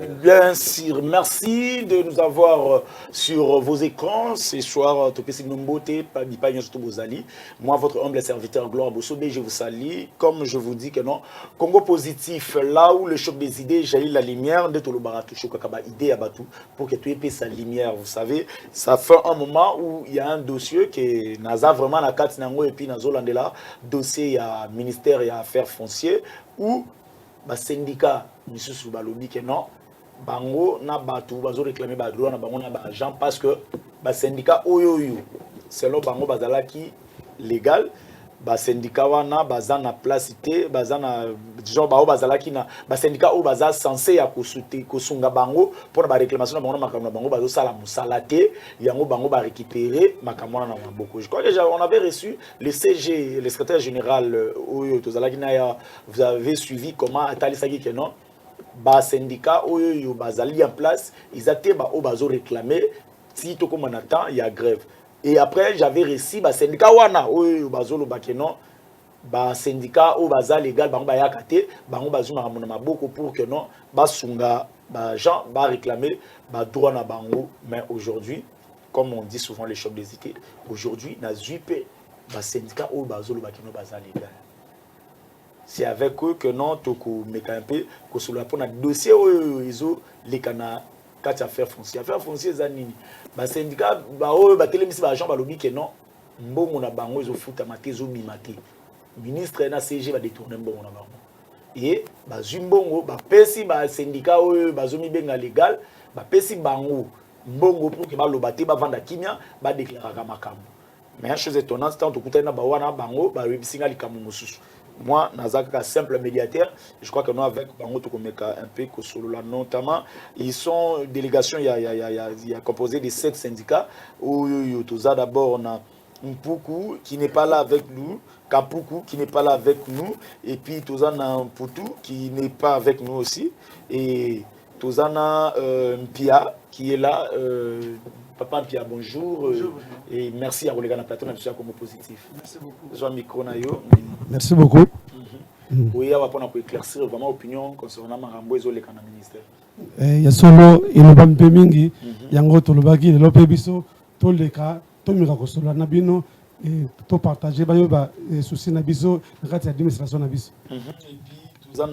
Bien sûr, merci de nous avoir sur vos écrans ce soir. Moi, votre humble serviteur Gloire Bossobe, je vous salue. Comme je vous dis que non, Congo positif, là où le choc des idées jaillit la lumière, de tout le baratou, idée à Batou, pour que tu aies sa lumière. Vous savez, ça fait un moment où il y a un dossier qui n'a vraiment la carte et puis Nazolandela, dossier, il y a ministère, il y a affaires foncières, où le syndicat, M. Soubalobi, que non. Bango na batu bazo réclamer ba droit na bango na ba agent parce que ba syndicat oyoyo selon bango bazalaki légal ba syndicat wana bazana place té bazana genre ba bazalaki na ba syndicat o baza censé ya kosunga bango pour ba réclamation na bango na makambo na bango bazo sala musala té yango bango ba récupérer makambo na maboko. Je crois que on avait reçu le CG le secrétaire général oyo tozalaki na ya, vous avez suivi comment atalisaki que non ba syndicat oyo bazali en place ils étaient ba o bazo réclamer si to comme on attend il y a grève et après j'avais reçu ba syndicat wana oyo bazo lo bakeno ba syndicat o baza légal bango ba yakate bango bazo na maboko pour que non ba sunga ba gens ba réclamer ba droit na bango. Mais aujourd'hui comme on dit souvent les chocs des idées aujourd'hui na zupe ba syndicat o bazo lo bakeno baza légal. C'est avec eux que non, toko mekampe, que sur la pona dossier ils ont les cana quatre affaires foncières. Affaires foncières zanini. Ba syndicat ba o ba télémisi ba agent ba lobby que non, mbongo na bango ils ont foutu maté zo mimate. Ministre na CG va détourner mbongo na bango. Et ba zumbongo ba pesi ba syndicat o ba zo mi benga légal, ba pesi bango mbongo pour que ba lobate ba vanda kimia ba déclarer makambo. Mais une chose étonnante, tant que na ba wana bango ba rebisinga likamu mususu. Moi, Nazaka simple médiateur, je crois que nous avec Bango Tokomeka un peu que notamment ils sont délégation il y a composé de 7 syndicats où Yotoza d'abord on a Mpuku qui n'est pas là avec nous, Kapuku qui n'est pas là avec nous et puis Tozana Mputu qui n'est pas avec nous aussi et Tozana Mpia qui est là Papa Mpia, bonjour. Bonjour. Et merci à Olegana Platon, je suis comme positif. Merci beaucoup. Jean Micro Nayo. Merci beaucoup. Oui, on va éclaircir vraiment l'opinion concernant Marambo et le ministère. Il y a solo, il y a un peu mingi, il y a un autre lobby, le pébiso, tous les cas, tout le monde sur la nabino, et tout partager, les soucis nabiso, l'administration nabiso. Et puis, tout ça,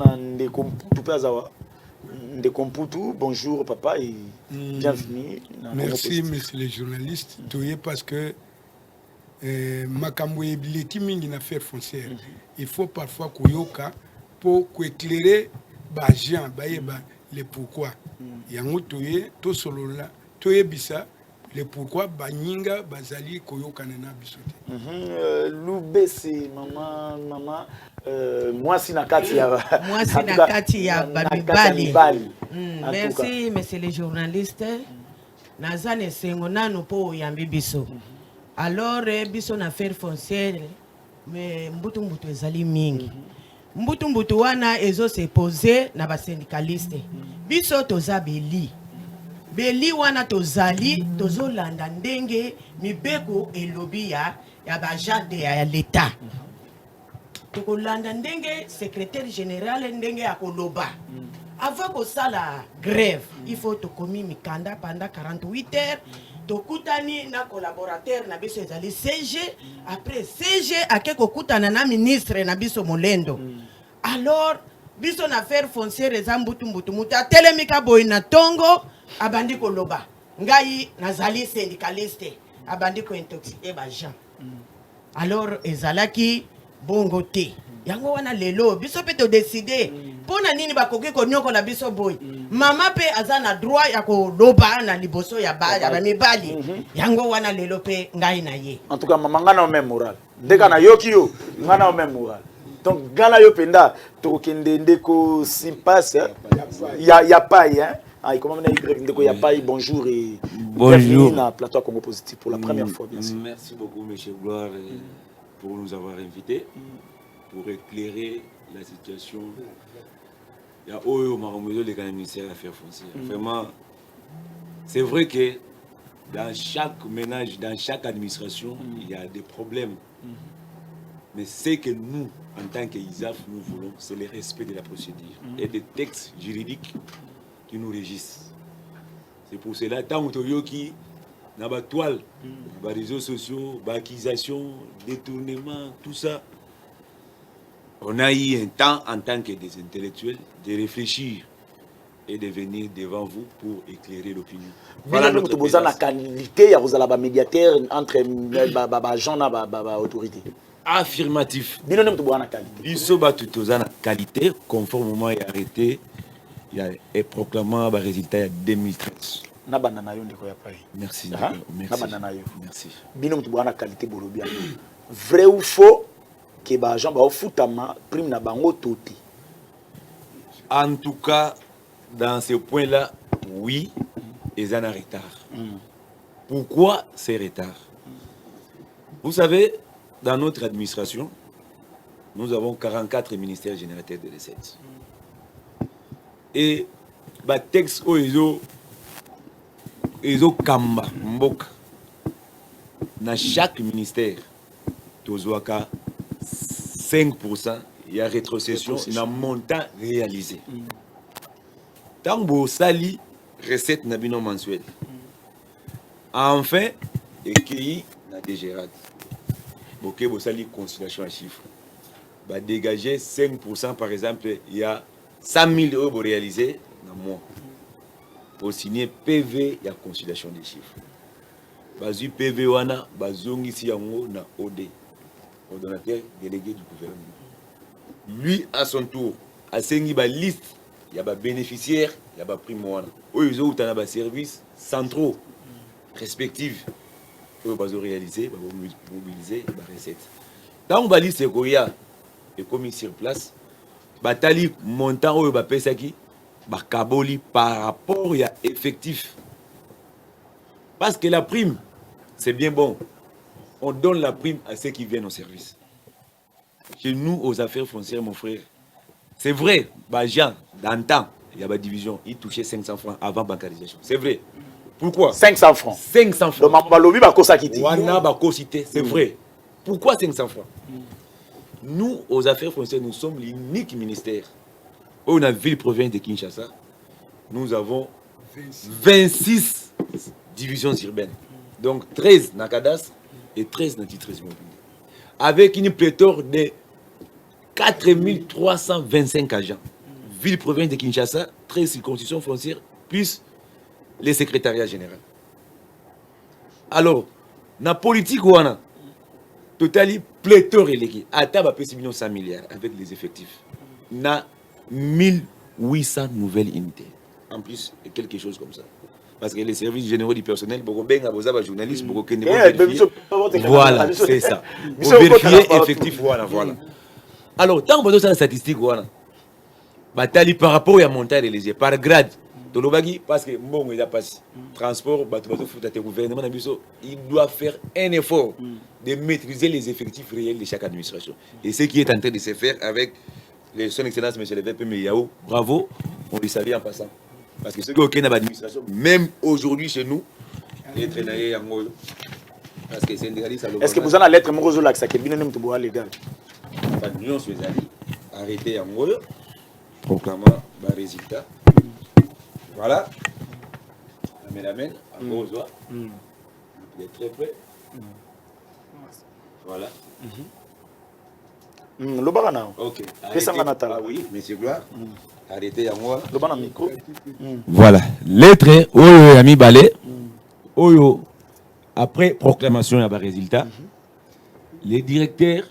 tout peut avoir. Ndekomputu, bonjour papa et bienvenue. Merci monsieur les journalistes. Parce que makambo ebileti mingi na affaire foncière. Il faut parfois koyoka pour éclairer ba gens bayeba le pourquoi. Yango toye to solola toye bisa le pourquoi banyinga bazali koyoka na bisote. Lubesi maman moi si nakati ya babibali. Merci monsieur les journalistes. Nazane sengo nanu po yambi biso. Alors biso na affaire foncière mais mbutu ezali mingi. Mbutu wana ezo se poser na ba syndicaliste. Biso toza beli wana tozali tozolanda ndenge mibeko elobi ya ba agent ya l'État. Tokolanda ndenge secrétaire général ndenge ya koloba. Avant que ça la grève, il faut te commis mikanda pendant 48 heures. Tokutani na collaborateur na biso ezali CG, après CG akeko kutana na ministre na biso Molendo. Alors biso na affaire foncière ezambutu muta telemika boy na tongo abandi koloba. Ngai nazali syndicaliste abandi ko intoxiquer ba gens. Alors ezalaki bongo te. Yango wana lelo biso pe to décider pona nini bakoki konyoko la biso boy. Mama pe azana droit ya ko loba na liboso ya ba ya mibali. Yango wana lelo pe ngai na ye. En tout cas mama ngana au même moral. Ndeka na yoki yo ngana au même moral. Donc gana yo penda to kende ndeko simpasse ya pas hein. Ah, comment on a dit y a pas bonjour et bienvenue dans Plateau Congo Positif pour la première fois bien sûr. Merci beaucoup monsieur Gloire pour nous avoir invités pour éclairer la situation. Il y a Oyo Maramozo les ministère des Affaires foncières. Vraiment, c'est vrai que dans chaque ménage, dans chaque administration, il y a des problèmes. Mais ce que nous, en tant qu'ISAF, nous voulons, c'est le respect de la procédure et des textes juridiques qui nous régissent. C'est pour cela, tant que qui dans la toile, les réseaux sociaux, l'acquisition, détournement, tout ça, on a eu un temps en tant que des intellectuels de réfléchir et de venir devant vous pour éclairer l'opinion. Voilà notre la qualité, il y a un médiateur entre les gens et l'autorité. Affirmatif. Bino nem to bwana qualité. Biso ba tutoza na qualité conformément et arrêté. Il y a un proclamant ba résultat en 2013. Na banana yo ndeko ya pai. Merci. Merci. Na banana yo. Merci. Bino to bwana qualité bolobi. Vrai ou faux que ba gens ba ofutama prime na bango toti. En tout cas, dans ce point-là, oui, ils sont en retard. Pourquoi ces retards? Vous savez, dans notre administration, nous avons 44 ministères générateurs de recettes. Et le texte Ezo Kamba Mboka, dans chaque ministère, Tozoaka 5%, il y a rétrocession dans le montant réalisé. Tant que sali recette nabino mensuelle. Enfin, écrit na DGRAD. Ok, vous sali conciliation à chiffres. Bah, dégager 5% par exemple, il y a 100 000 euros pour réaliser dans le mois. Pour signer PV, il y a conciliation des chiffres. Bazu PV wana, bazongi si yango na OD, ordonnateur délégué du gouvernement. Lui, à son tour, a signé la liste, il y a des bénéficiaires, il y a des primes. Ils ont des services centraux, respectifs. Ils ont réalisé, mobiliser les recettes. Dans la liste, il y a commis sur place, batali montant où il y a par rapport à effectif. Parce que la prime, c'est bien bon. On donne la prime à ceux qui viennent au service. Chez nous, aux affaires foncières, mon frère, c'est vrai, Jean, dans le temps, il y a une division, il touchait 500 francs avant bancarisation. C'est vrai. Pourquoi 500 francs. 500 francs. C'est vrai. Pourquoi 500 francs? Nous, aux affaires foncières, nous sommes l'unique ministère. Où la ville province de Kinshasa, nous avons 26 divisions urbaines. Donc 13 dans Kadas et 13 dans titres immobiliers. Avec une pléthore de 4325 agents. Ville province de Kinshasa, 13 circonscriptions foncières, plus les secrétariats généraux. Alors, dans la politique, on a totalement pléthore élégué. À table, à 100 milliards avec les effectifs. On a 1800 nouvelles unités. En plus, quelque chose comme ça. Parce que les services généraux du personnel, beaucoup de journalistes, beaucoup de voilà, c'est ça. Pour vérifier effectif, voilà. Alors, tant que vous avez la statistique, voilà. Par rapport à montant réalisé, par grade, parce que bon, il a passé transport, gouvernement, il doit faire un effort de maîtriser les effectifs réels de chaque administration. Et ce qui est en train de se faire avec son excellence, M. le VP Meyao, bravo, on le savait en passant. Parce que ceux qui ont aucune administration, même aujourd'hui chez nous, les traînés en haut. Parce que c'est un est-ce que vous avez la lettre Morozo Lax qui est bien légal? L'Union Suézali, arrêté en haut, proclamant le résultat. Voilà. Amène, à Morozo. Il est très près. Voilà. Le barana. Ok. Ah oui, monsieur Gloire. Arrêtez à moi. Le barana micro. Voilà. Lettre Oyo Ami Balé. Oyo. Après proclamation à résultat, les directeurs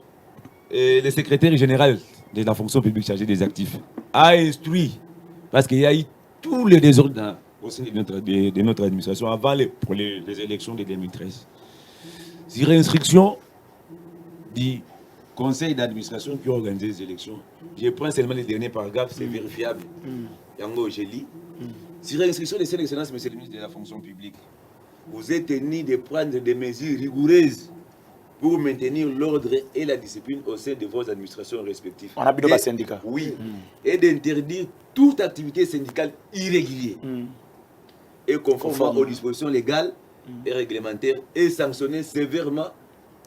et les secrétaires généraux de la fonction publique chargée des actifs a instruit, parce qu'il y a eu tous les désordres au sein de notre administration avant pour les élections de 2013. Sur instruction du conseil d'administration qui a organisé les élections, je prends seulement les derniers paragraphes, c'est vérifiable. Yango, je lis. Sur instruction de cette excellence, monsieur le ministre de la fonction publique, vous êtes tenu de prendre des mesures rigoureuses pour maintenir l'ordre et la discipline au sein de vos administrations respectives. On a besoin d'un syndicat. Oui. Et d'interdire toute activité syndicale irrégulière. Et conformément aux dispositions légales et réglementaires et sanctionner sévèrement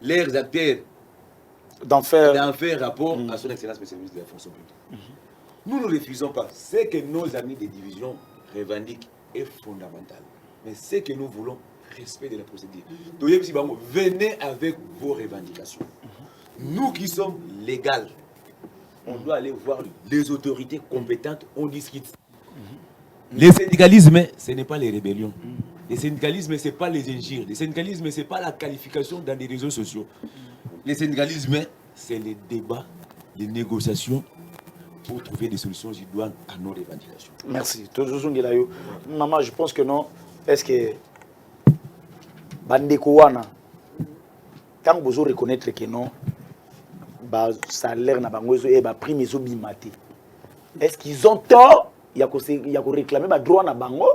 leurs acteurs d'en faire rapport à son excellence, monsieur le ministre de la fonction publique. Nous ne refusons pas. C'est que nos amis des divisions revendique est fondamental. Mais ce que nous voulons, respect de la procédure. Donc, venez avec vos revendications. Nous qui sommes légaux, on doit aller voir les autorités compétentes, on discute. Le syndicalisme, ce n'est pas les rébellions. Le syndicalisme, ce n'est pas les injures. Le syndicalisme, ce n'est pas la qualification dans des réseaux sociaux. Le syndicalisme, c'est les débats, les négociations pour trouver des solutions idoines à nos revendications. Merci. Maman, je pense que non. Est-ce que Bandeko wana, quand vous reconnaître que non, salaire na bangozo et prime ezo bimate. Est-ce qu'ils ont tort? Il y a réclamer ba droit na bango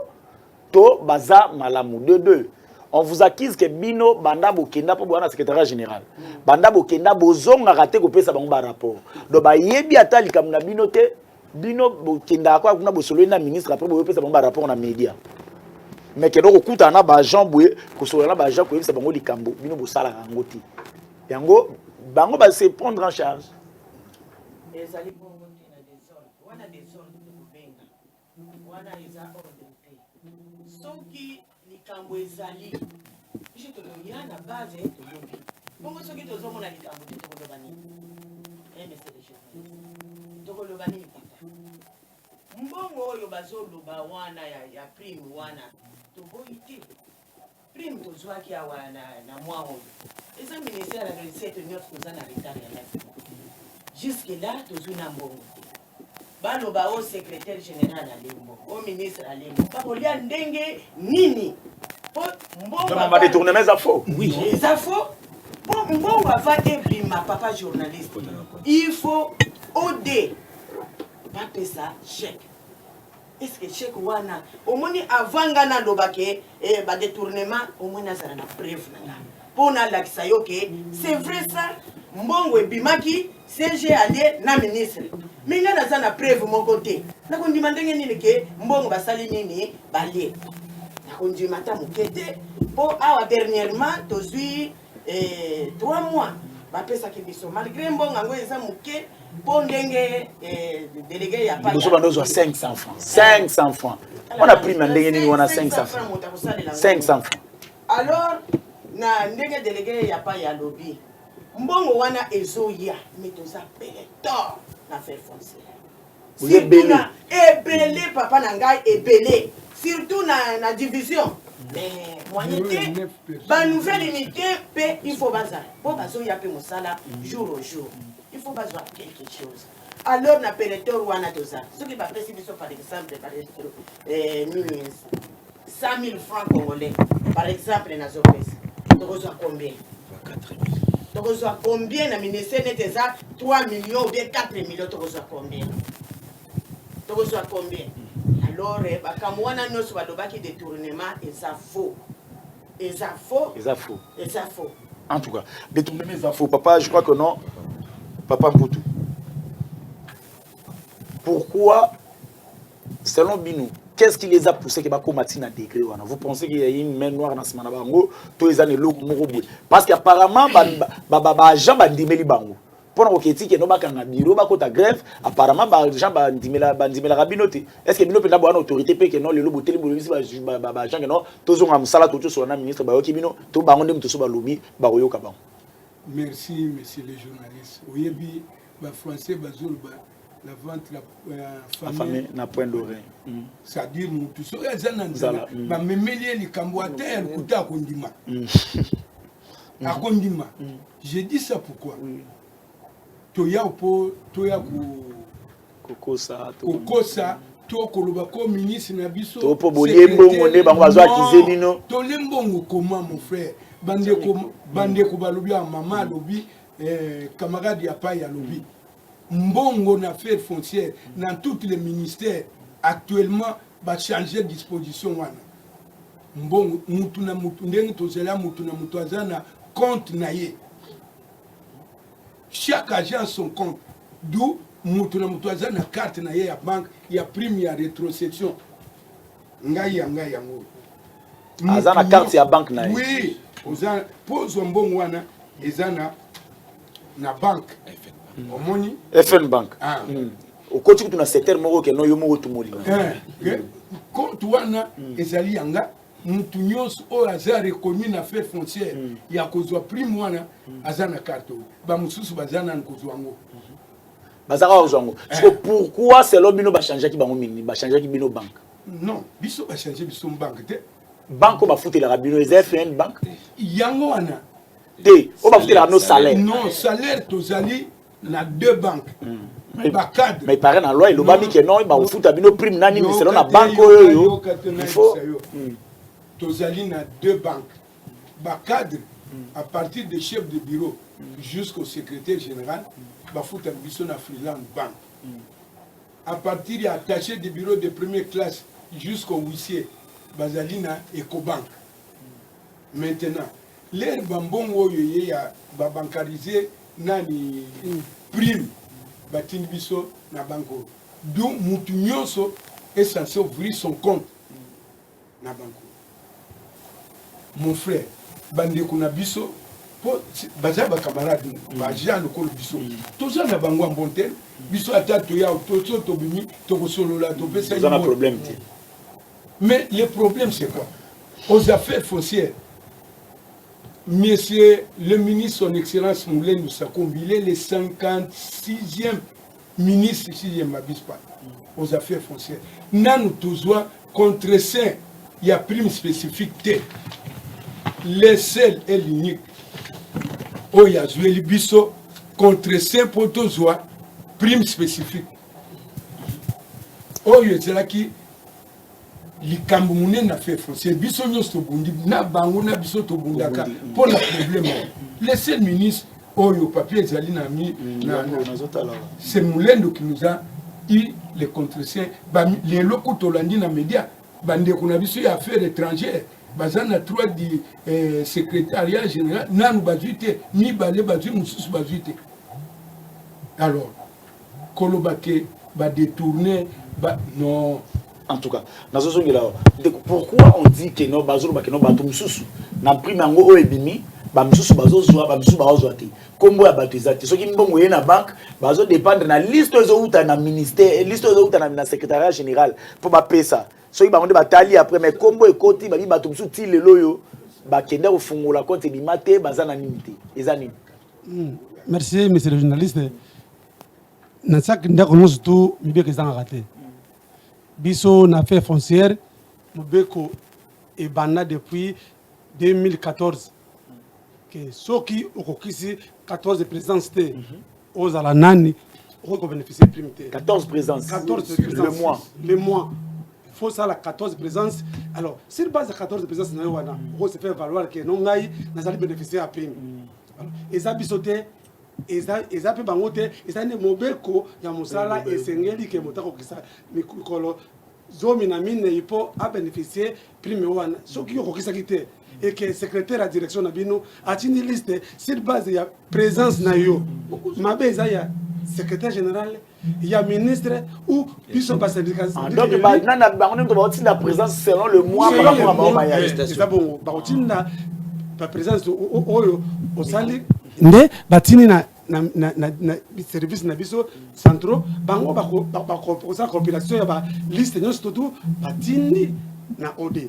to baza malamu de deux. On vous accuse que bino banda bokenda po bwana secrétaire général. Banda bokenda bozonga raté ko pesa bango ba rapport. Do ba yebi ata likam na bino te bino bokenda kwa kuna bosolo na ministre après bo pesa bango ba rapport na média. Mais que donc okuta na ba Jean Boué ko solo na ba Jean ko pesa bango likambo bino bosala yango ti. Yango bango ba se prendre en charge. Les ali bongo na désordre. Wana désordre de benga. Wana eza ordre te. Soki likambo ezali. Je te le dis na base to yobi. Bongo soki tozo mona likambo te to ko bani. C'est les choses. To ko bani kita. Mbongo oyo bazolo ba wana ya prime wana. To boiti. Prime to zwaki ya wana na mwa oyo. Eza ministère de recette nyot ko zana retard ya la. Jusque là, tous une ambongo. Baloba au secrétaire général à Lembo, au ministre à Lembo. Parolia ndenge nini. On va détourner mes affaires. Oui, les affaires. Bon, on va faire ma papa journaliste. Il faut OD. Pas que ça, chèque. Est-ce que chèque wana? Au moins avant gana lobake, ba détournement, au moins ça na preuve na. Pour na laksayo que c'est vrai ça. Mbongo ebimaki CG allé na ministre. Mais nga naza na preuve mon côté. Na kondima ndenge nini ke mbongo basali nini balé. Na kondima ta mukete po awa dernièrement tozui 3 mois. Ba pesa ki biso malgré mbongo ngo eza muke po ndenge délégué ya pa. Nous sommes dans 500 francs. 500 francs. On a pris ndenge nini on a 500 francs. 500 francs. Alors na ndenge délégué ya pa ya lobby. Mbongo wana ezoya metoza peletor na faire foncière. Vous êtes belé. Ebelé papa nangai ebelé surtout na division. Mais moyenneté ba nouvelle unité pe il faut bazar. Pour bazoya pe mosala jour au jour. Il faut bazar quelque chose. Alors na peletor wana toza. Ce qui va préciser par exemple par 100 000 francs congolais par exemple na zopes. Tozo combien? 4 000. Donc, combien la ministère n'est ça 3 millions ou bien 4 millions, tu reçois combien? Tu reçois combien? Alors, quand on a nos détournement, et ça faux. Et ça faux. Et ça faux. Et ça faux. En tout cas, détournement, ça faux. Papa, je crois que non. Papa Mpoutou. Pourquoi, selon Binou, qu'est-ce qui les a poussés que Matina degré? Vous pensez qu'il y a une main noire dans ce manabango? Parce qu'apparemment, Jean Bandimeli Bango. Pendant que tu es dans bureau, tu grève, apparemment, Jean Bandimeli Rabinote. Est-ce que Bino peut avoir une autorité que non, le lobo télé, Jean que non, tous ont un salaire, tous sont un ministre, Baokibino, tout Baron, tout sont lobby, Baroyo Kaban. Merci, monsieur les journalistes. Oui, les Français, la vente la famille na point d'oreille. C'est-à-dire nous tous ça ba memelie les camboater kuta kondima. Akondima. Je dis ça pourquoi? Toya po toya kokosa to koloba ko ministre na biso to po bolembo ngone bango bazo akize bino to lembongo comment mon frère bande ko balobi a maman lobi camarade ya pa ya lobi. Mbongo na affaires foncières dans tous les ministères actuellement va changer de disposition wana. Mbongo mutu na mutu ndenge tozela mutu na mutu azana compte na ye. Chaque agent son compte. D'où mutu na mutu azana carte na ye ya banque, ya prime ya rétrocession. Ngai yango. Azana carte ya banque na ye. Oui, ozana pose mbongo wana ezana na banque. FN Bank. Au côté de un secteur moro que non yomo tout moli. compte wana ezali yanga mutu nyonso oyo aza reconnu na affaire foncière ya kozwa prime wana aza na carte oyo bamosusu baza nanu kozwa yango bazaka kozwa yango pourquoi selo bino bachangeaki bango mingi bachangeaki bino banque non biso bachange biso banque te banque oyo bafutelaka bino eza fn banque yango wana te oyo bafutelaka bino salaire non salaire tozali na 2 banques bacadre mais paraît na loi elobami ke non bakofuta bino prime nani mais selon na banque oyo il faut tozali na 2 banques bacadre à partir des chefs de bureau jusqu'au secrétaire général bafuta biso na freelance bank à partir ya attaché de bureau de première classe jusqu'au huissier bazali na Ecobank. Maintenant l'air bambongo oyo ye ya babankariser nani prime batini biso na banko donc mutu nyonso est censé ouvrir son compte na banko. Mon frère bandeko na biso po baza ba camarade ba Jean lokolo biso toza na bango mbontel biso ata to ya to to bimi to ko solo la to pesa un problème. Mais le problème c'est quoi? Aux affaires foncières, monsieur le ministre son excellence Moulin Mousakombi, il est le 56e ministre si je ne m'abuse pas aux affaires foncières. Nous toujours contre ça, il y a prime spécifique T. Le seul et l'unique. Oh, il y a joué le bisso contre ça pour toujours prime spécifique. Oh, il y a qui likambo munene na fait foncier biso nyonso tobundi na bango na biso tobundaka pour le problème le seul ministre oyo papier ezali na mi c'est Moulendo qui nous a eu les contreseins les locaux tolandi na média bandeko na biso ya affaires étrangères baza na 3 du secrétariat général nanu bazuite ni balé bazu mususu bazuite alors kolobake ba détourner ba non. En tout cas, pourquoi on dit que non, bazolo ba que non bato mususu na prime yango o ebimi ba mususu bazozwa ba mususu bazozwa te kombo ya bato ezati soki mbongo ye na banque bazo dépendre na liste ezo uta na ministère liste ezo uta na secrétariat général pour ba pesa soki bango de batali après mais kombo ekoti ba bato mususu ti lelo yo ba kende ko fungola compte bimate bazana nini te ezani. Merci monsieur le journaliste. Na sak ndako nyonso to mibeke ezanga raté. Biso na fait foncière mobeko et bana depuis 2014 que soki okokisi 14 présences té aux ala nani oko bénéficier prime té 14 présences le mois faut ça la 14 présences alors sur base de 14 présences na wana on se fait valoir que non ngai nazali bénéficier à prime et ça bisoté eza pe bango te eza ne mobeko ya musala esengeli ke motako kisa mikolo zomi na mine ipo a bénéficier prime wana soki okokisa kite et que secrétaire à direction na bino atini liste sur base ya présence na yo mabe eza ya secrétaire général il y a ministre ou biso ba syndicat donc nana bango nto ba la présence selon le mois par rapport à ma arrestation c'est bon ba otinda ba présence oyo osali nde batini na service na biso centro bango ba proposer compilation ya ba liste nyonso tout batini na OD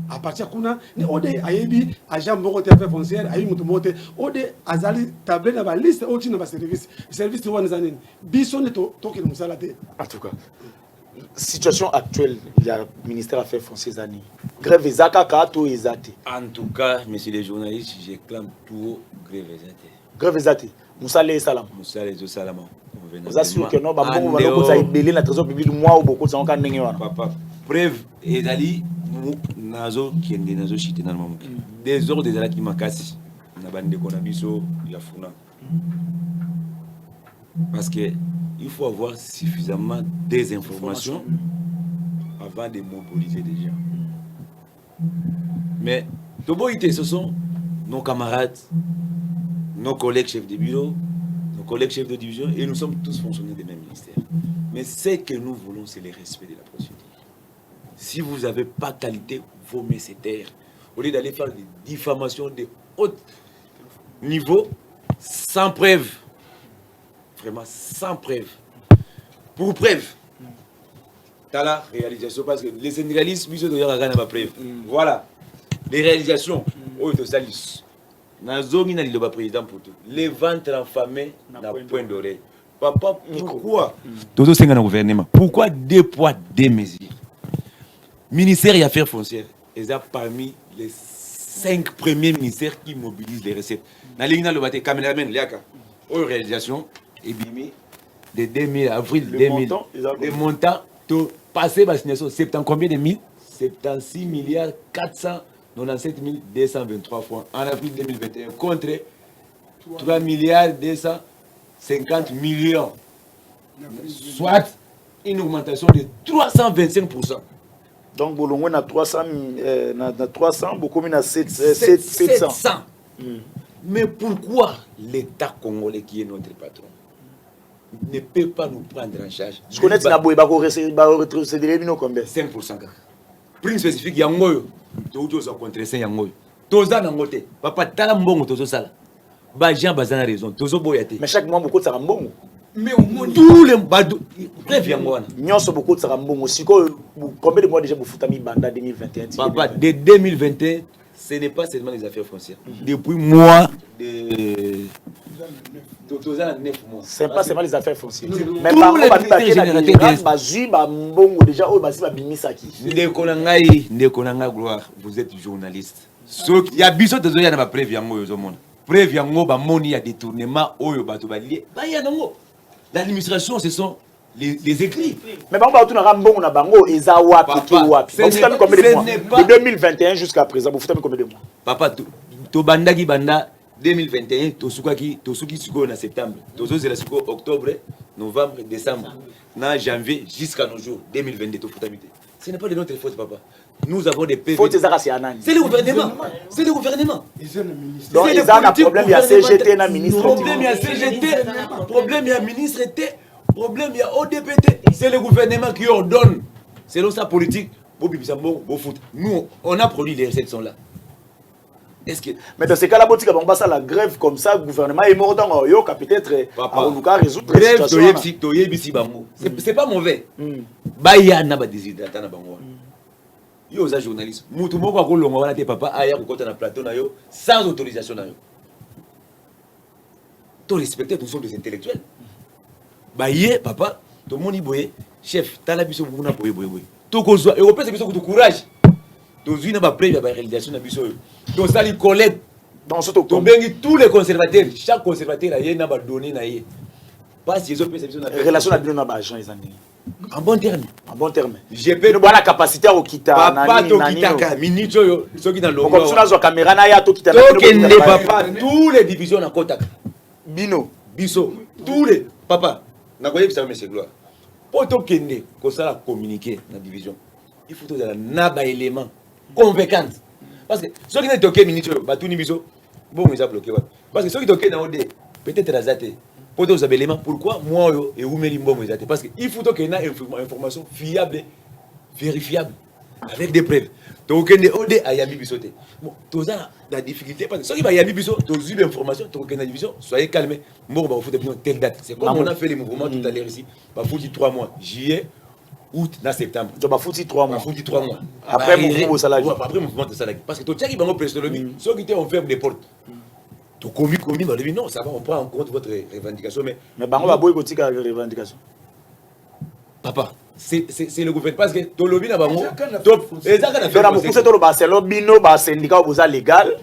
à partir kuna ni OD ayebi agent moko te affaire foncière ayi mutu mote OD azali table na ba liste oti na ba service wana zanini biso ne to ke musala te. En tout cas situation actuelle il y a ministère affaires foncières ani grève ezaka kato ezate. En tout cas messieurs les journalistes je clame tout grève ezate. Grève ezate musale salam musale zo salama vous assure que non ba bongo ba lokoza ibele na trésor public moi ou beaucoup ça on kan ndenge wana papa preuve ezali nazo kende nazo chité na mamuki des ordres ezala ki makasi na bande ko na biso ya funa parce que il faut avoir suffisamment des informations avant de mobiliser des gens. Mais Toboïté, ce sont nos camarades, nos collègues chefs de bureau, nos collègues chefs de division, et nous sommes tous fonctionnaires des mêmes ministères. Mais ce que nous voulons, c'est le respect de la procédure. Si vous n'avez pas qualité, vaut mieux se taire. Au lieu d'aller faire des diffamations de haut niveau, sans preuve. Vraiment sans preuve. Pour preuve, T'as la réalisation parce que les syndicalistes, ils ont preuve. Voilà. Les réalisations, au salis. Nazongi n'a pas président pour tout. Les ventres enflammés n'a point d'oreille. Papa, pourquoi Toto Senga dans le gouvernement. Pourquoi 2 poids, 2 mesures? Ministère des Affaires foncières, ils sont parmi les 5 premiers ministères qui mobilisent les recettes. Dans l'Igna, le bâtiment, caméraman, Léaka, aux réalisations, et bimi, de 2000 avril 2000, les montants, tout passé, c'est combien de mille 76 milliards 497 223 francs en avril 2021 contre 3 milliards 250 millions, soit une augmentation de 325%. Donc, Bolongo na 300, beaucoup na 700. Mais pourquoi l'État congolais qui est notre patron ne peut pas nous prendre en charge? Je connais que Naboui va retrocéder combien? 5%. Prime spécifique, Yangoyo. Tu as contre Yangoyo. Toza Nangote. Papa, Tala Mbongo, Tozo Sala. Bajan Bazana raison. Tozo Boyate. Mais chaque mois, beaucoup de Sarambongo. Mais au moins, tous les badou. Bref, Yangoana. Nous sommes beaucoup de Sarambongo. Combien de mois déjà pour Foutami Banda 2021? Papa, dès 2021, ce n'est pas seulement les affaires foncières. Depuis mois de. C'est pas seulement les affaires foncières. Mais par contre, gloire, vous êtes journaliste. Il y a besoin de zoya na preuve yango yo monde. Preuve yango ba moni ya détournement oyo bato ba lié. Ba ya nango. L'administration ce sont les écrits. Mais par contre, on a Mbongo na bango eza wapi ki wapi. Vous faites combien de mois? De 2021 jusqu'à présent, vous faites combien de mois? Papa to bandaki banda 2021, Tosuki Sugo en septembre, Tozo Zelasuko octobre, novembre, décembre, en janvier jusqu'à nos jours, 2022, ce n'est pas de notre faute, papa. Nous avons des PV. C'est le gouvernement. C'est le gouvernement. Donc, il y a un problème, il y a CGT, il y a ministre. Problème, il y a CGT, problème, il y a ministre, problème, il y a ODPT. C'est le gouvernement qui ordonne. Selon sa politique, nous, on a produit les recettes sont là. Mais dans ce cas-là, si on passe à la grève comme ça, le gouvernement est mort dans le peut-être à résoudre la situation. C'est pas mauvais. Baya n'a pas déshydraté na bango. Yo za journaliste. Mutu moko akolonga wana te papa aya kokota na plateau na yo sans autorisation na yo. To respecter tous des intellectuels. Baye papa, to moni boye chef tala biso buna boye. To kozwa européen biso ko courage. To zui na ba preuve ba réalisation na biso. Donc ça les collègues dans ce temps tous les conservateurs, chaque conservateur a yé na ba donné na yé. Pas si ils ont fait relation na bino na ba agent ils en en bon terme. En bon terme. J'ai pas la capacité à quitter. Papa to kitaka minute yo ceux qui dans le comme ça na caméra na ya to kita. Papa tous les divisions na contact. Bino biso tous les papa na koyeb ça monsieur gloire. Poto kende ko ça communiquer na division. Il faut que na ba élément convaincant. Parce que ceux qui n'ont pas minute, batuni biso, bon ils ont bloqué. Parce que ceux qui ont dans OD, peut-être razaté. Pour vous avez l'élément, pourquoi moi et vous me bon ils parce que il faut que y ait une information fiable, vérifiable, avec des preuves. Donc on OD à Yami bisoté. Bon, tous la difficulté parce que ceux qui va Yami biso, tous eu l'information, donc on a division, soyez calmes. Bon, bah vous faites telle date. C'est comme on a fait les mouvements tout à l'heure ici. Bah vous dites 3 mois, juillet. Août, septembre. Tu vas foutre 3 mois. 3 mois. Après mouvement au salaire. Après mouvement au salaire. Parce que tu as dit que tu as ceux qui étaient en ferme des portes. Tu as commis, non, ça va, on prend en compte votre revendication. Mais on va boire la revendication. Papa, c'est le gouvernement. Parce que tu lobby n'a pas bon. Le syndicat légal.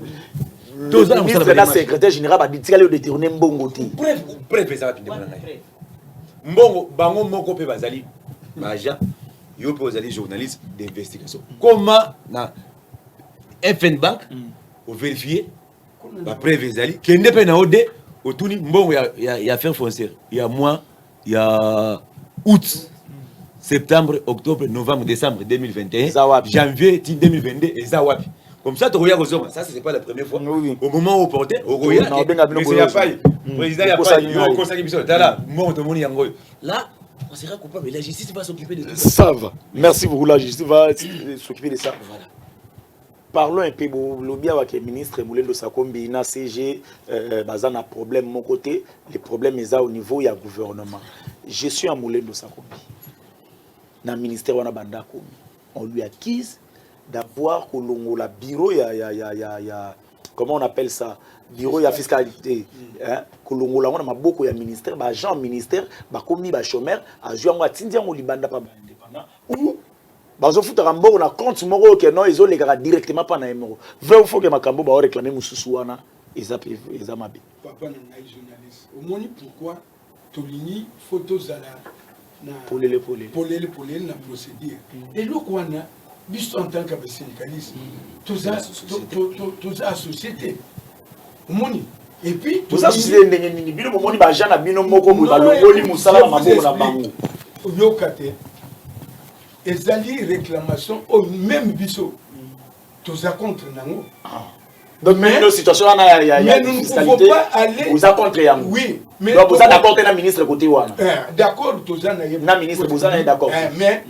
Le ministre secrétaire général va dire qu'il a détourné Mbongo. Bref, ça va finir. Mbongo, bango moko pe bazali. Maja, yo pe bazali journaliste d'investigation. Comment na FN Bank au vérifier la preuve ezali kende pe na ode otuni mbongo ya affaire foncière. Il y a mois, il y a août, septembre, octobre, novembre, décembre 2021, janvier 2022 et Zawapi. Comme ça, tu regardes aux hommes. Ça, ce n'est pas la première fois. Oui. Au moment où on portait, au Royal, mais il n'y a pas eu. Le président, il n'y a pas eu. Le conseil de là, là, on sera coupable. La justice va s'occuper de tout ça. Ça va. Merci beaucoup. La justice va s'occuper de ça. Voilà. Parlons un peu de lobby avec le ministre Moulendo Sakombi, na CG, bazan a problème mon côté, les problèmes sont au niveau du gouvernement. Je suis à Moulendo Sakombi. dans le ministère wana banda komi. On lui acquise d'avoir la bureau comment on appelle ça, bureau ya fiscalité, hein, kolongola wana maboko ya ministère, ba agent ministère, ba komi ba chômeur, a joué en atindi en libanda pa indépendant ou bazo futa rambo na compte moko que non ils ont les gars directement pas na numéro. Vrai ou faux que makambo ba réclamer mususu wana eza mabe. Papa na journaliste. Au moins pourquoi tolini photos à la polele na procédure. Et le quoi na biso en tant que syndicaliste, tous à société. Moni. Et puis tous à société ndenge bino moni ba jana bino moko ba longoli musala na maboko na bango. Yokate. Ezali réclamation au même biso. Tous à contre nango. Donc mais nos situations il y a nous ne pouvons pas aller vous a contre yango. Oui, mais donc vous êtes d'accord avec le ministre côté wana. D'accord tous na ministre vous êtes d'accord. Mais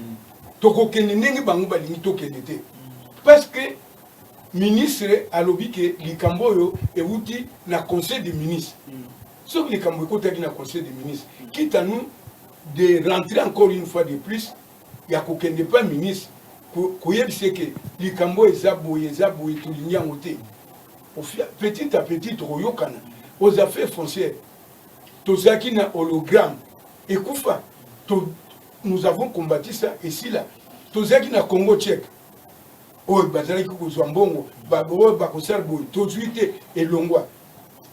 tokokende ndenge bango balingi tokende te. Parce que ministre alobi ke likambo oyo euti na conseil des ministres. Sauf que likambo ekotaki na conseil des ministres. Quitte à nous de rentrer encore une fois de plus, ya kokende pas ministre koyebise ke likambo eza boye tolingi yango te. Petit à petit toyokana aux affaires foncières. Tozaki na hologramme et Koufa. Nous avons combattu ça ici là. Tozaki na Congo tchèque. Oh, bazalaki kozwa mbongo, bakosala boye, tozuite et longwa.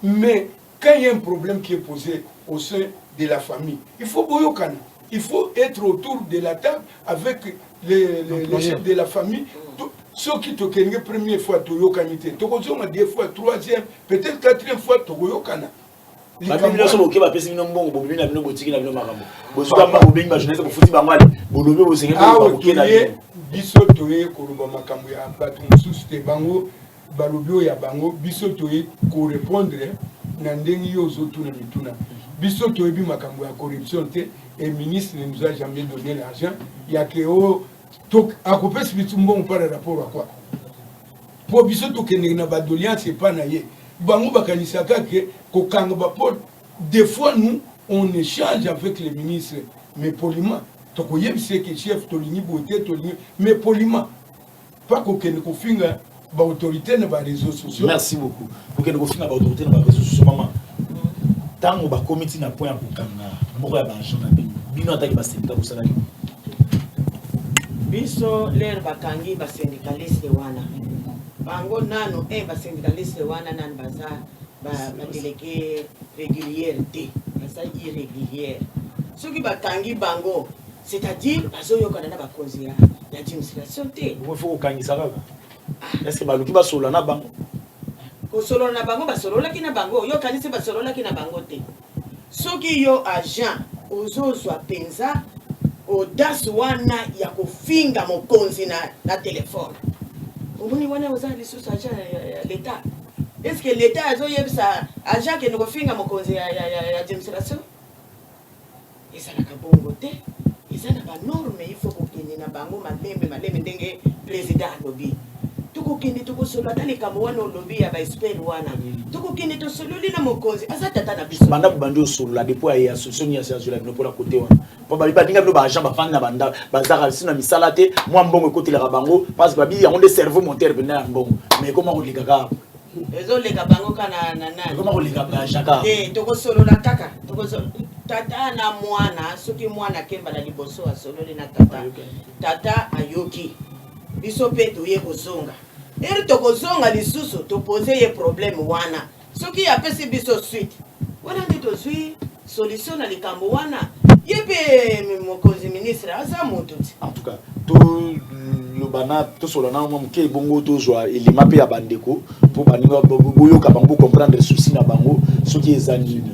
Mais quand il y a un problème qui est posé au sein de la famille, il faut boyokana. Il faut être autour de la table avec les chefs de la famille. Ceux qui te connaissent la première fois, tu as tokozonga deux fois, troisième, peut-être quatrième fois, tu as biso toye koloba makambo ya bato mosusu te bango balobi oyo ya bango biso toye korépondre na ndenge yo ozotuna mituna biso toyebi makambo ya corruption te et ministre ne nous a jamais donné l'argent ya ke o akopesi biso mbongo par rapport à quoi po biso tokende na badoliance epa na ye bango bakanisaka ke kokanga bapo des fois nous on échange avec les ministres mais poliment tokoyebise ke chef tolingi bote tolingi mais poliment pas kokende kofinga ba autorité na ba réseaux sociaux. Merci beaucoup. Kokende kofinga ba autorité na ba réseaux sociaux maman tango ba comité na point ya kokanga moko ya ba agent na bino ataki ba syndicat kosala ni biso l'air bakangi ba syndicaliste wana bango nano ba syndicaliste wana nan baza ba délégué régulier te baza irrégulier soki bakangi bango c'est-à-dire bazoyokana na bakonzi ya administration te il faut kokangisa kaka est-ce que baluki basola na bango kosolola na bango basololaki na bango yokanisi basololaki na bango te soki yo agent ozozwa penza audace wana ya kofinga mokonzi na telefone omoni wana oza lisusu agent ya l'État. Est-ce que l'État azoyebisa agent ke kofinga mokonzi ya administration ezalaka bongo te eza na banorme il faut kokende na bango malembe ndenge président alobi tukokende tokosola ata likambo wana olobi ya baexpert wana tukokende tosololi na mokonzi aza tata na biso banda bandi osolola depuis ya association ya sergio bino mpona kote wana po balinga bino baagent bafandi na banda bazaka sino na misala te mwa mbongo ekotelaka bango parce que babi yango nde cerveau monteur pena ya mbongo mais koma koleka kaka ezoleka bango kana na nani koma koleka baagent kaka tokosolola kaka tata na mwana soki mwana kemba na liboso asololi na tata ayoki biso pe toye kozonga eri tokozonga lisusu topose ye problème wana soki apesi biso suite wana nde tozwi solution na likambo wana ye pe mokonzi ministre aza moto ti en tout cas lobana tosolana mwa moke ebongo tozwa elima mpe ya bandeko mpo baninga boyoka bango comprendre souci na bango soki eza nini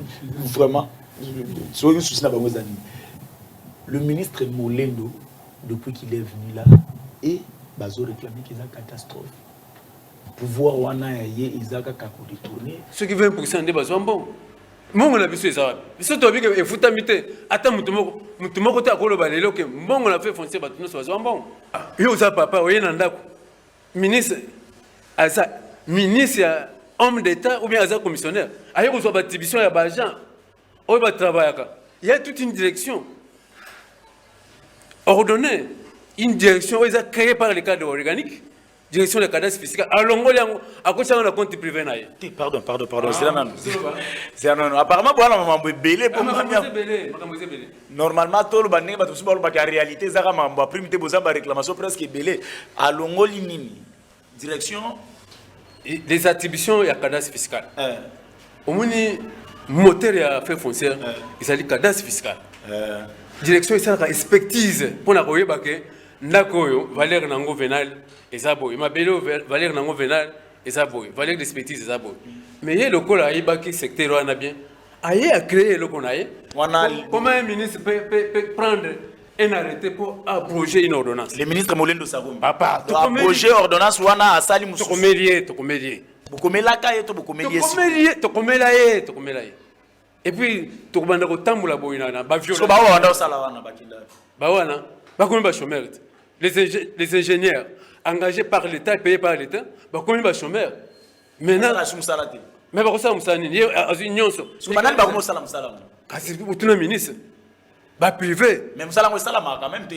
vraiment soki souci na bango eza nini le ministre Molendo depuis qu'il est venu là et bazo réclamer qu'ils ont catastrophe pouvoir wana ya ye ezaka ka ko retourner ceux qui 20% de bazwa mbongo mbongo na biso ezaka biso to bika efutami te ata mutu moko te akoloba lelo ke mbongo na fait foncier bato nyonso bazwa mbongo yo oza papa oye na ndako ministre aza ministre ya homme d'état ou bien aza commissionnaire aye kozwa battribution ya baagent oyo batravaillaka il y a toute une direction ordonné une direction créée par le cadre organique, direction de cadastre fiscal. Alors, à cause de la compte privé. Pardon. C'est un non. Apparemment, voilà, maman, belé pour normalement, tout le monde va tout la réalité, ça va prime te besoin de réclamation presque belé. À l'ongoli nini, direction des attributions et à cadastre fiscal. Au moins, moteur et affaires foncières, il s'agit de cadastre fiscal. Direction, c'est une expertise pour la royer baké. Nakoyo, valeur nango vénal, et ça boy. Ma belle valeur nango vénal, et ça boy. Valeur d'expertise, et ça boy. Mais il y a le col à Ibaki, secteur, on a bien. Aïe a créé le conaï. Comment un ministre peut prendre un arrêté pour abroger une ordonnance? Le ministre Molendo Sagoum. Papa, abroger ordonnance, on a Salim Moussa. Tokomélié. Et puis, tu vas dans le temps la boïna, les ingénieurs engagés par l'État et payés par l'État, combien de chômeurs? Maintenant, mais ça, ministre, privé. Mais quand même,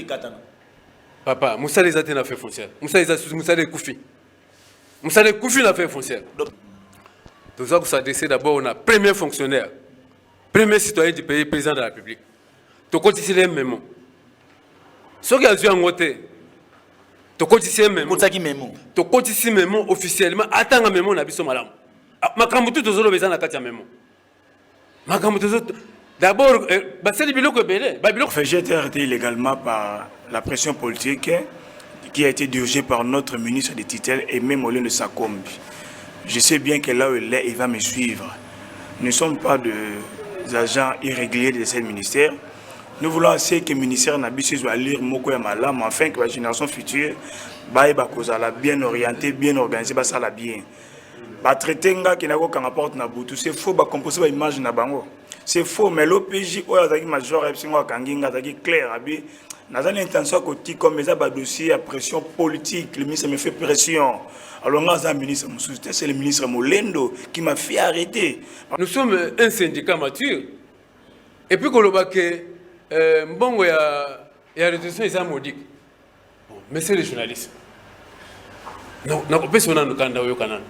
papa, Moussa les a été affaires foncières. Moussa les Koufi. Moussa les Koufi l'affaire foncière. Nous avons s'adresser d'abord à premier fonctionnaire, premier citoyen du pays, président de la République. Tu continues les mêmes. Ce qui a dû en voter, tu continues les mêmes. Tu continues les mêmes officiellement. Attends un mémo, on a vu ce malam. Ma camoufle tout aux besoin de la mémo. Ma camoufle d'abord, c'est le bilan que belé. J'ai été arrêté illégalement par la pression politique qui a été dirigée par notre ministre des Tutelles et même au lieu de Sakombi. Je sais bien que là où il est, il va me suivre. Nous ne sommes pas des agents irréguliers de ce ministère. Nous voulons assez que le ministère n'abuse à lire Moko et Malam, afin que la génération future soit bien orientée, bien organisée, soit bien. Traiter un gars qui n'a aucun rapport na Boutou, c'est faux, composer l'image na bango. C'est faux, mais l'OPJ, il major, c'est clair. Nous avons l'intention que comme ça, dossier à pression politique, le ministre me fait pression. Alors, c'est le ministre Molendo qui m'a fait arrêter. Nous sommes un syndicat mature. Et puis, quand on voit que bon, il y a réduction des modiques. Mais c'est les journalistes. Nous avons pas besoin de nous canal.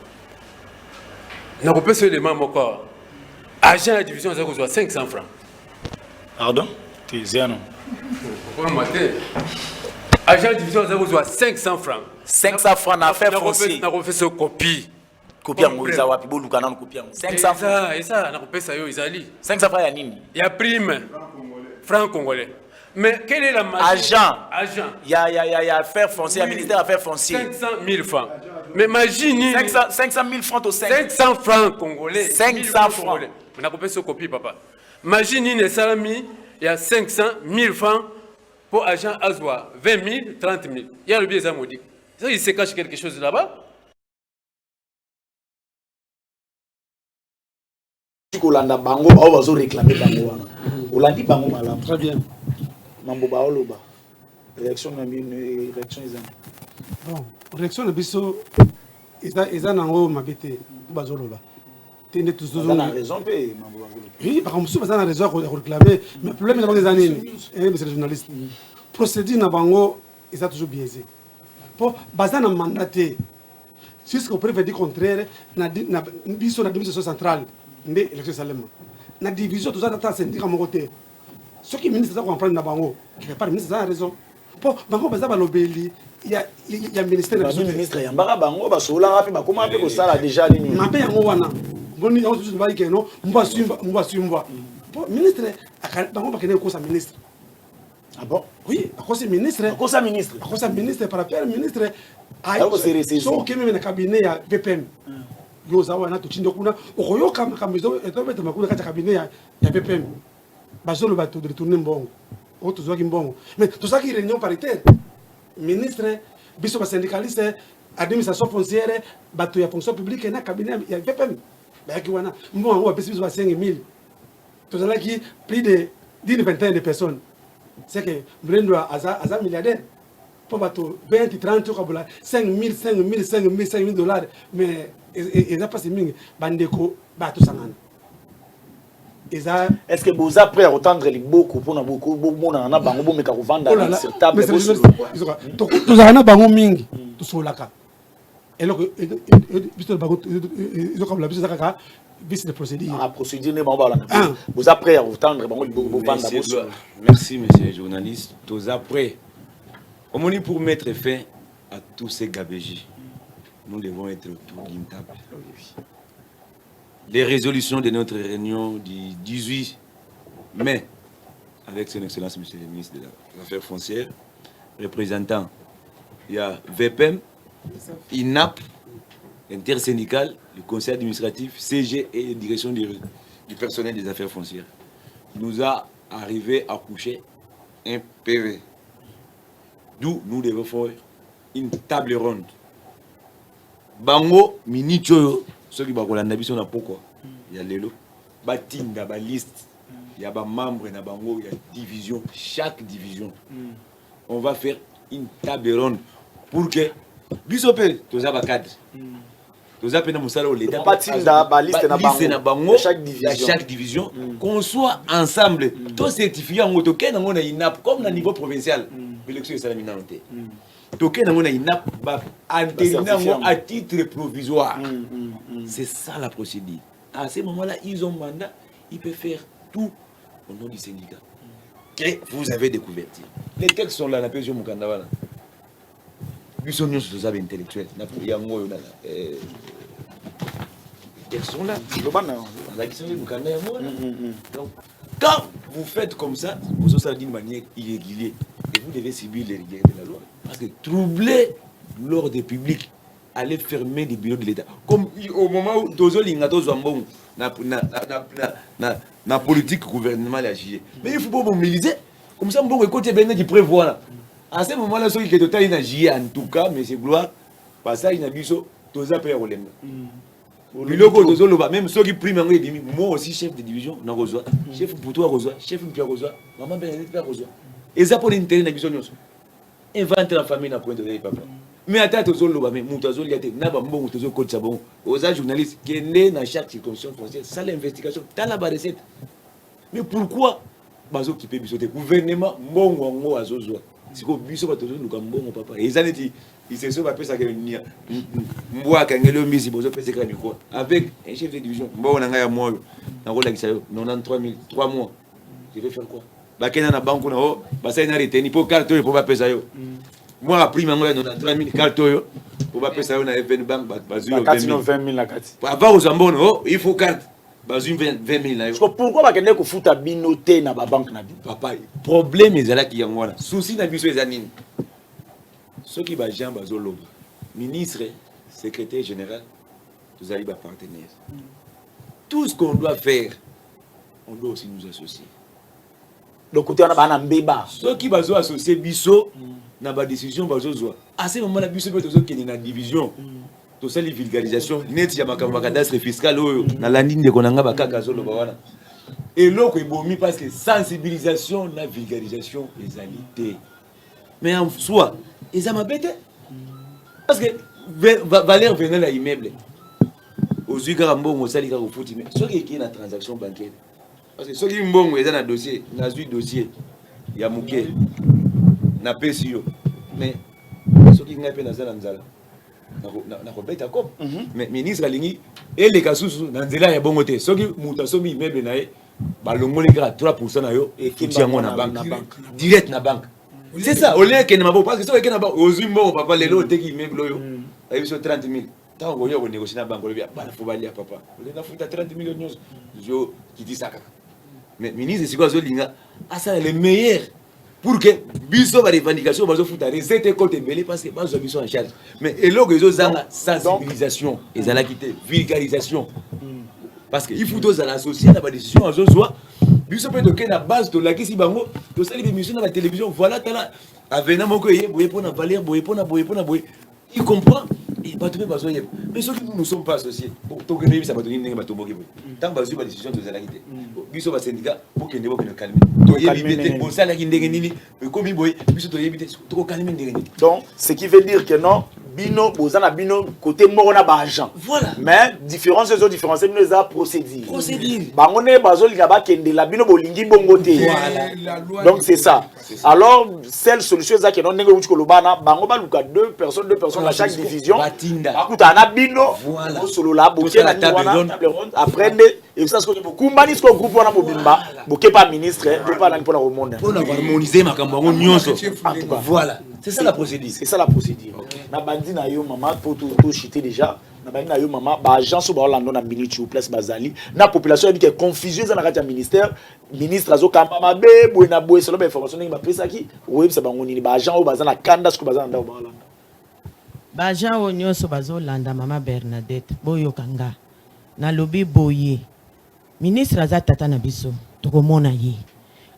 Nous avons pas besoin de membres encore. Agent de division, ça coûte 500 francs. Pardon? Tu es un agent de division, ça coûte 500 francs. 500 francs à faire foncier. Nous avons fait ce copie. Copie en Moïse, Wapibo, Lukanan, copie en 500 francs. Et ça, nous avons fait ça, Isali. 500 francs, il y a Nini. Il y a prime. Franc congolais. Mais quelle est la machine? Agent. Il y a affaires foncières, il y a ministère affaires foncières. 500 000 francs. Mais imagine. 500 000 francs au 500 francs congolais. 500 francs. On a coupé ce copie, papa. Imagine une salami, il y a 500 000 francs pour agent Azwa. 20 000, 30 000. Il y a le biais zamodique. Ça, il se cache quelque chose là-bas. Olanda bango ba zo réclamer bango wana. Olandi bango malamu. Très bien. Mambo ba oloba. Réaction na une réaction ezana. Bon, réaction na biso eza nango mabete ba zo loba. Tende toujours. On a raison pe mambo ba oloba. Oui, par contre, ça na raison à réclamer, mais le problème c'est des années. C'est les journalistes. Procédure na bango eza toujours biaisé. Pour baza na mandaté. Jusqu'au préfet du contraire na biso na division centrale. Ndé élection salema na division tout ça dans syndicat mon côté ce qui ministre ça comprendre na bango qui pas ministre ça a raison pour bango baza balobeli il y a ministère na ministre ya mbaka bango ba sola rapi ba comment pe ko sala déjà nini mabe yango wana boni yango tout ba ke no mba swimba pour ministre bango ba kene ko sa ministre. Ah bon? Oui, à cause ministre par rapport ministre so ke même na cabinet ya PPM yoza wana tuchindo kuna okoyoka makambizo etobeta makuna kati cabinet ya PPM bazolo bato de retourner mbongo o tuzwaki mbongo mais tuzaki réunion paritaire ministre biso ba syndicaliste administration foncière bato ya fonction publique na cabinet ya PPM bayaki wana mbongo wa biso ba 5000 tuzalaki plus d'une vingtaine de personnes c'est que Brendo aza milliardaire pour bato 20 30 kabula 5 000 dollars mais ils n'ont pas si ming bandeko bato sangana Est-ce que vous après à entendre les beaucoup pour beaucoup bon na bango mais ka vendre sur table tous ana bango mingi to solaka eloko biso bango ils ont comme la biso kaka vice de procédure procédure ne ba la vous après à entendre bango vendre merci monsieur le journaliste tous après au moins pour mettre fin à tous ces gabégies nous devons être autour d'une table. Les résolutions de notre réunion du 18 mai, avec son Excellence, Monsieur le ministre des Affaires foncières, représentant, il y a VPM, INAP, intersyndical, le conseil administratif, CG et la direction du personnel des affaires foncières, nous a arrivé à coucher un PV. D'où nous devons faire une table ronde. Bango, Minichoyo, ceux qui ont la biso na pourquoi il y a lelo batinga ba liste il y a ba membre na bango il y a division chaque division on va faire une table ronde pour que biso pe toza ba cadre toza pe na musala l'état batinga ba liste na bango chaque division qu'on soit ensemble to certifié en auto ken ngona inap comme na niveau provincial élection ça la minante toke na ngona inap ba entérinement à titre provisoire. C'est ça la procédure. À ce moment-là, ils ont mandat, ils peuvent faire tout au nom du syndicat. Et vous avez découvert. Les textes sont là, la PSO Mukandawala. Ils sont tous intellectuels. Les textes sont là. Donc, quand vous faites comme ça, vous avez d'une manière irrégulière. Et vous devez subir les rigueurs de la loi. Parce que troubler l'ordre public, aller fermer des bureaux de l'État. Comme au moment où Tozo Lingato Zambon, na politique gouvernementale agit. Mais il faut pas mobiliser. Comme ça, bon, côté Bénin qui prévoit là. À ce moment-là, ceux qui est total agit en tout cas, mais c'est gloire. Passage il y a biso, Toza paye Rolemba. Biloko Tozo Loba, même ceux qui priment en demi, moi aussi chef de division, na reçoit. Chef pour toi reçoit, chef Mpia reçoit, maman Bénédicte reçoit. Et ça pour l'intérêt de la biso. Inventer la famille na point de papa. Mais attends Tozo Loba, mais Moutazo Liate, Naba Mbon, Tozo Coach Sabon, aux journalistes qui est né dans chaque circonscription foncière, ça l'investigation, t'as la recette. Mais pourquoi Bazo qui peut bisoter gouvernement Mbongo Ngo Azozoa. C'est que biso ba Tozo Luka Mbongo papa. Et ça il se sauve après ça que Mboa Kangelo Misi Bozo pèse comme quoi. Avec un chef de division, Mbongo Nanga ya moi, na rola kisayo 93 000 3 mois. Je vais faire quoi? Ba kena na banque na ho, ba ça na reteni pour carte pour ba pesa yo. Moi après mango ya 93 000 carte yo pour ba pesa yo na FN bank ba zuyo 20 000 la carte. Avant aux ambono, oh, il faut carte. Ba zuyo 20 000 na yo. Pourquoi ba kende ko futa binoté na ba banque na bi? Papa, problème ezala ki yango wana. Souci na biso ezanini. Ceux qui ba Jean Bazoloba, ministre, secrétaire général, tous allez ba partenaires. Tout ce qu'on doit faire, on doit aussi nous associer. Donc côté on a ba na mbeba. Ceux qui bazo associer biso na ba décision bazo zoa. À ce moment là biso peut tozo keni na division. To sali vulgarisation net ya makambo cadastre fiscal oyo na landing de konanga ba kaka zoloba wana. Et loko ebomi parce que sensibilisation na vulgarisation ezalité. Mais en soi, ils ont bête. Parce que valeur venait à immeuble. Aux yeux Garambon, au Sali Garoufouti, mais ceux qui ont une transaction bancaire. Parce que ceux qui ont un dossier, un dossier, il y a Mouké, il y a PSIO. Mais ceux qui ont un peu d'Anzala, il y a mais le ministre Aligny, et les cas sous Nanzela, il y a bon côté. Ceux qui ont un immeuble, balongo les gars 3% et qui tient mon banque direct na banque. C'est ça, au lieu qu'il n'y a pas parce que ceux qui n'ont pas osé mon papa les lots qui même loyo, ils sont 30 000. Tant qu'on y a négocié na banque, on lui a pas faut aller à papa. On a foutu 30 millions de euros qui dit ça. Mais ministre c'est quoi Zolinga? Ah ça le meilleur pour que biso ba revendication bazo foutu recette côté belé parce que bazo biso en charge. Mais et là que zanga sensibilisation, ils allaient quitter vulgarisation. Parce que il faut tous associer à la décision à Zozoa. Biso peut toquer la base de la kisi bango, to sali émission dans la télévision, voilà tala avena moko yé boye pona valer boye pona boye. Il comprend et pas tout besoin. Mais ceux qui nous sommes pas associés, to que ça va donner ba to boke boye. Tant bazu ba décision de la quitter. Biso ba syndicat pour que ne boke ne calmer. To yébité bon ça la ki ndenge nini, comme boye, biso to yébité to calmer ndenge nini. Donc ce qui veut dire que non bino bozana bino côté morona ba agent. Voilà. Mais différence les autres différences bino za procédure. Procédure. Bangone bazoli ba kende la bino bolingi bongo te. Voilà. Donc c'est ça. Alors celle solution za que non ndenge uchi kolobana bango ba luka deux personnes à chaque division. Bakuta na bino. Voilà. Solo la boké na table ronde après et ça ce que beaucoup mbani ce groupe wana mobimba boké pas ministre pas là pour la monde. Pour harmoniser makambo nyonso. Voilà. C'est ça la procédure. C'est ça la procédure. Na bandi na yo maman pour tout chiter déjà. Na bandi na yo maman ba agent so ba Orlando na minute place bazali. Na population dit que confusion za na kati ya ministre azo kamba mabe boy na boy solo ba information ngi ba pesa ki web sa bango ni ba agent o bazana kanda sku bazana nda ba Orlando. Ba agent o nyonso bazo landa mama Bernadette boyo kanga. Na lobi boye. Ministre aza tata na biso tokomona ye.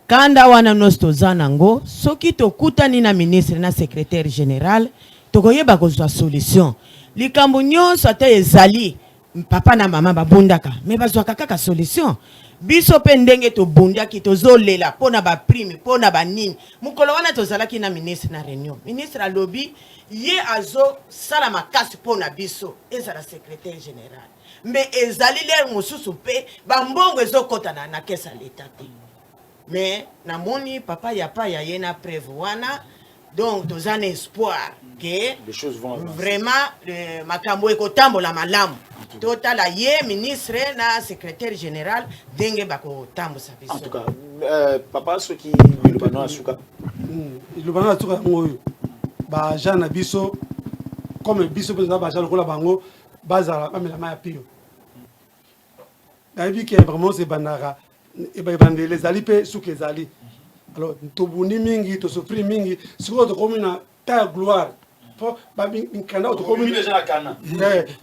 Kanda wana nosto zanango soki tokutani na ministre na secrétaire général tokoyeba kozwa solution likambo nyonso ata ezali papa na mama babundaka mais bazwaka kaka solution biso pe ndenge tobundaki tozolela pona ba prime pona ba nini mukolo wana tozalaki na ministre na réunion ministre alobi ye azo sala makasi pona biso ezala secrétaire général mais ezali l'air mosusu pe ba mbongo ezokota na kesa l'état. Mais namoni papa ya pa ya yena preuve wana donc tous un espoir que les choses vont vraiment makambo ekotambola malamu total ye ministre na secrétaire général denge bako tambosa biso. En tout cas papa ce qui le bano asuka le bano asuka ngoyo ba jana biso comme biso pe ba jana ko la bango bazala ba mela ma pio. David qui vraiment c'est banara et ben les alipes sous les ali alors tobuni mingi to sofri mingi siko to komina ta gloire po ba mikanda to komina déjà la kana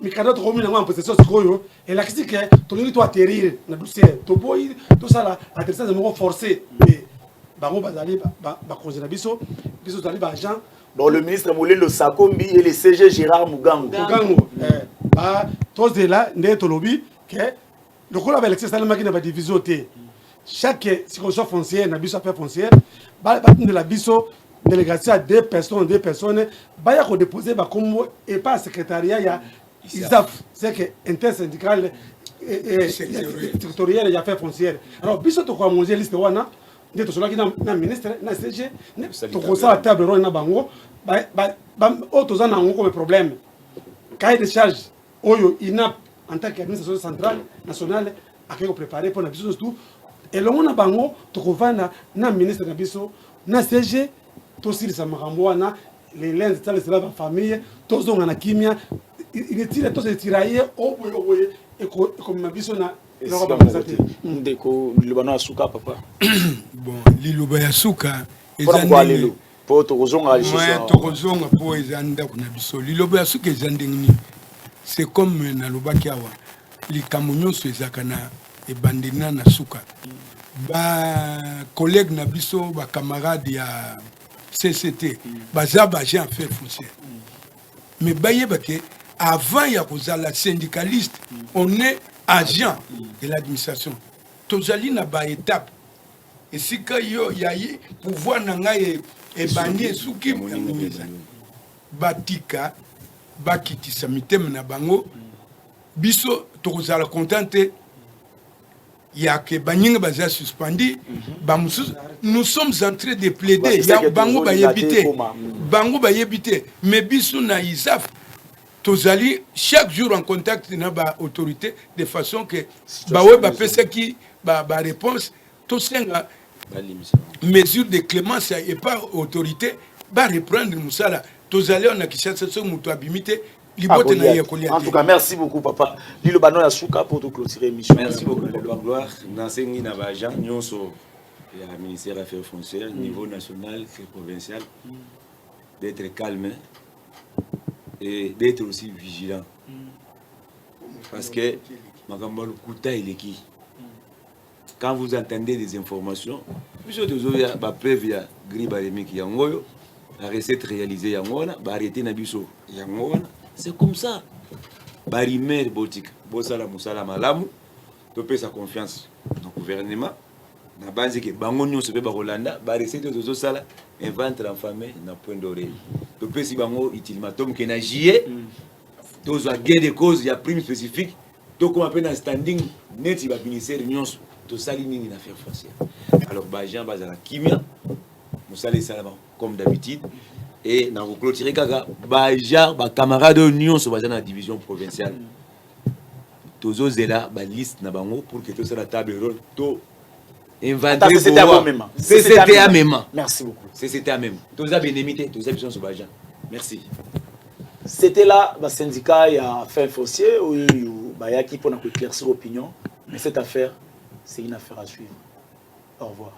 mikanda to komina en possession sikoyo et la critique to lingi to atterrir na dossier to boy to sala atterrissage mo forcé et bango bazali ba congéla biso zali ba agent donc le ministre Molelo Sakombi et le CG Gérard Mugango ba tous de là ne to lobby que le coup avec l'excès salama qui n'a pas division chaque circonscription foncière n'a pas foncière de la biso délégation à deux personnes bah y a déposer bah comme et pas secrétariat il y a ISAF c'est que intersyndical et sectoriel il y a fait foncière alors biso to quoi manger liste wana de to cela qui na ministre na CG to ko ça table ronde na bango bah autres en ont comme problème cahier de charge oyo inap en tant qu'administration centrale nationale a préparé pour la biso tout et le monde a bango to kovana na ministre na biso na CG to silisa makambo na les lens tale c'est la famille to zonga na kimia il est to se tirailler au boye et comme na biso na ndeko libano asuka papa bon liloba ya suka ezandelo po to kozonga aliso to kozonga po ezanda kuna biso liloba ya suka ezandengni. C'est comme nalobaki awa likambo nyonso ezaka na ebandina na suka ba collègue na biso ba camarade ya CCT baza ba agent fait foncier mais bayeba ke avant ya kozala syndicaliste on est agent de l'administration tozali na ba étape et si ka yo yayi pouvoir na ngai ebandi suki batika bakitisa mitema na bango biso tokozala contente ya ke banyinga baza suspendi nous sommes en train de plaider ya bango ba yebite mais biso na ISAF tozali chaque jour en contact na ba autorité de façon que ba we ba pesa ki ba réponse to senga mesure de clémence et pas autorité ba reprendre musala. En tout cas, merci beaucoup, papa. Lilo Bano Yasuka pour te clôturer l'émission. Merci beaucoup, Papa Gloire. Dans ce Navajan, nous sommes le ministère des Affaires foncières, niveau national et provincial, d'être calme et d'être aussi vigilant. Parce que Magambal Kouta, il est qui? Quand vous entendez des informations, vous avez preuve, il y a Gribaremi qui est en Goyo. La recette réalisée yangona arrêter nabiso yangona c'est comme ça barimer botique bosala musala malamu to pesa confiance au gouvernement na banzi ke bango nyonso pe ba Rolanda ba recette tozo sala un ventre enfamé na point d'oreille to pesi bango ultimatum ke na JE tozo gain de cause ya prime spécifique to comme appelle na standing net ba ministère nyonso to sali nini na faire foncière alors ba Jean bazala kimia musale sala comme d'habitude et na clôturer kaka ba Jean ba camarades nyonso bazana na division provinciale tozo zela ba liste na bango pour que to sala table ronde to inventer c'était à même. Merci beaucoup. C'était à même. Tous les bénémités, tous les habitants sur Bajan. Merci. C'était là le syndicat il a fait un foncier où il y a qui pour éclaircir l'opinion, mais cette affaire c'est une affaire à suivre. Au revoir.